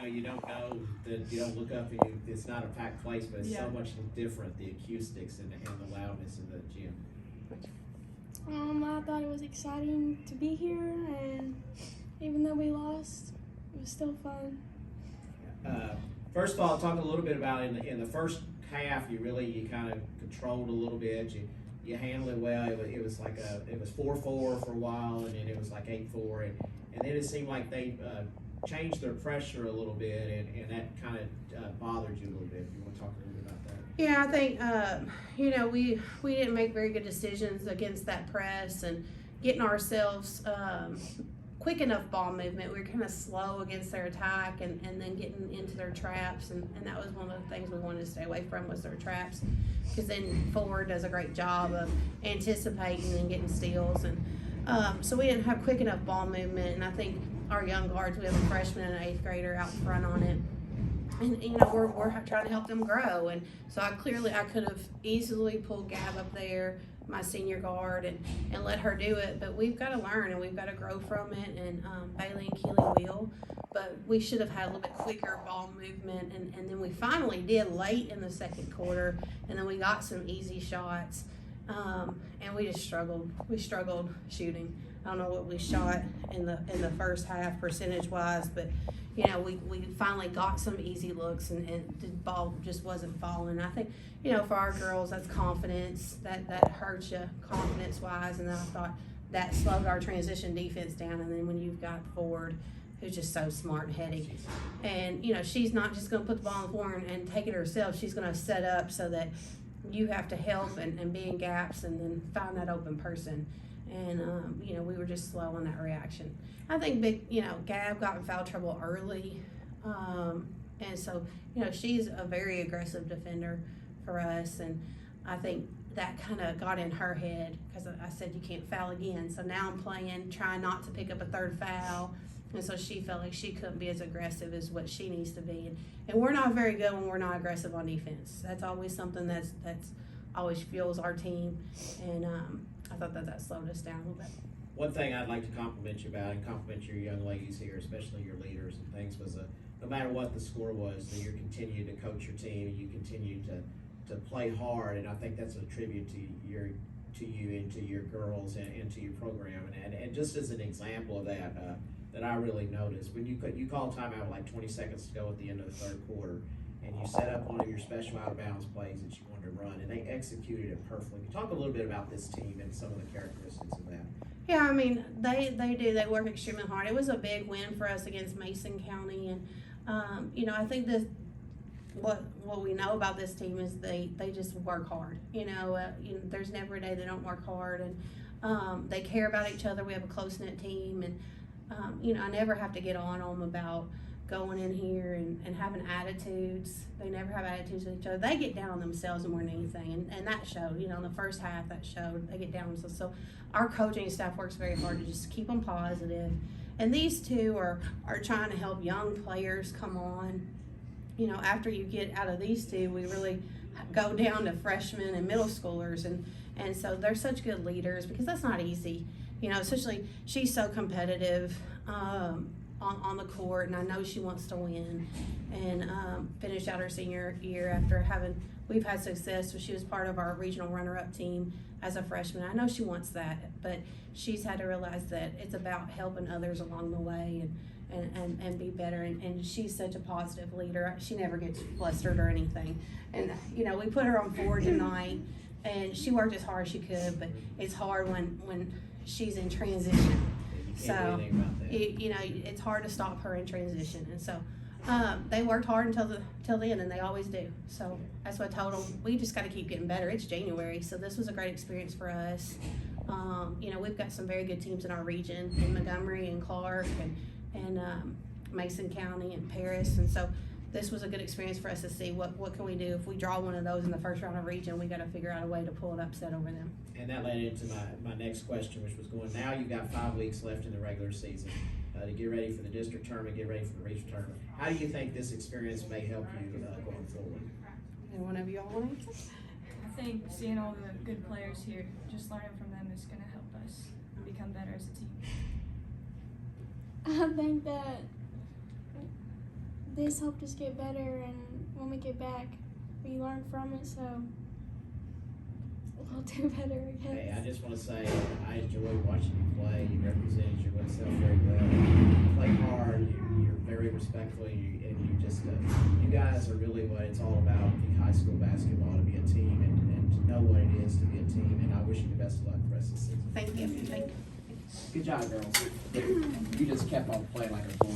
you don't know that you don't look up and it's not a packed place, but it's so much different, the acoustics and the loudness in the gym. I thought it was exciting to be here, and even though we lost, it was still fun. First of all, talk a little bit about in the first half, you kind of controlled a little bit. You handled it well. It was like it was 4-4 for a while, and then it was like 8-4, and then it seemed like they changed their pressure a little bit, and that kind of bothered you a little bit. If you want to talk a little bit about that. Yeah, I think we didn't make very good decisions against that press and getting ourselves quick enough ball movement. We were kind of slow against their attack and then getting into their traps, and that was one of the things we wanted to stay away from was their traps, because then Ford does a great job of anticipating and getting steals, and so we didn't have quick enough ball movement. And I think our young guards, we have a freshman and an 8th grader out front on it, and we're trying to help them grow. And so I could have easily pulled Gab up there, my senior guard, and let her do it, but we've got to learn and we've got to grow from it, and Bailey and Keely will, but we should have had a little bit quicker ball movement, and then we finally did late in the second quarter, and then we got some easy shots, and we just struggled. We struggled shooting. I don't know what we shot in the first half percentage wise, but we finally got some easy looks, and the ball just wasn't falling. I think, for our girls, that's confidence. That hurts you confidence-wise, and then I thought that slowed our transition defense down. And then when you've got Ford, who's just so smart and heady, and, she's not just going to put the ball on the floor and take it herself. She's going to set up so that you have to help and be in gaps and then find that open person. And, we were just slow on that reaction. I think Gab got in foul trouble early. And so, she's a very aggressive defender for us. And I think that kind of got in her head, because I said, you can't foul again. So now I'm trying not to pick up a third foul. And so she felt like she couldn't be as aggressive as what she needs to be. And we're not very good when we're not aggressive on defense. That's always something that's always fuels our team. And I thought that slowed us down a little bit. One thing I'd like to compliment you about, and compliment your young ladies here, especially your leaders and things, was no matter what the score was, that you continued to coach your team and you continued to play hard, and I think that's a tribute to you and to your girls and to your program, and just as an example of that, that I really noticed, when you called timeout with like 20 seconds to go at the end of the third quarter, and you set up one of your special out of bounds plays that you wanted to run, and they executed it perfectly. Talk a little bit about this team and some of the characteristics of that. Yeah, I mean, they do. They work extremely hard. It was a big win for us against Mason County, and I think this what we know about this team is they just work hard. There's never a day they don't work hard, and they care about each other. We have a close knit team, and I never have to get on them about going in here and having attitudes. They never have attitudes with each other. They get down on themselves more than anything, and that showed. In the first half, that showed. They get down on themselves. So our coaching staff works very hard to just keep them positive. And these two are trying to help young players come on. After you get out of these two, we really go down to freshmen and middle schoolers, and so they're such good leaders, because that's not easy. Especially she's so competitive on the court, and I know she wants to win and finish out her senior year after we've had success. So she was part of our regional runner-up team as a freshman. I know she wants that, but she's had to realize that it's about helping others along the way and be better, and she's such a positive leader. She never gets flustered or anything. And we put her on Ford tonight, and she worked as hard as she could, but it's hard when she's in transition. So it's hard to stop her in transition, and so they worked hard until the end, and they always do. So that's what I told them. We just got to keep getting better. It's January, so this was a great experience for us. We've got some very good teams in our region, in Montgomery and Clark and Mason County and Paris, and so this was a good experience for us to see what can we do if we draw one of those in the first round of region. We got to figure out a way to pull an upset over them. And that led into my next question, which was now you've got 5 weeks left in the regular season to get ready for the district tournament, get ready for the regional tournament. How do you think this experience may help you going forward? And one of y'all want to answer? I think seeing all the good players here, just learning from them is going to help us become better as a team. I think that they just helped us get better, and when we get back, we learn from it, so we'll do better again. Hey, I just want to say I enjoyed watching you play. You represented yourself very well. You play hard. You're very respectful. And you just you guys are really what it's all about in high school basketball, to be a team and to know what it is to be a team. And I wish you the best of luck the rest of the season. Thank you. Thank you. Good job, girls. You just kept on playing like a bull.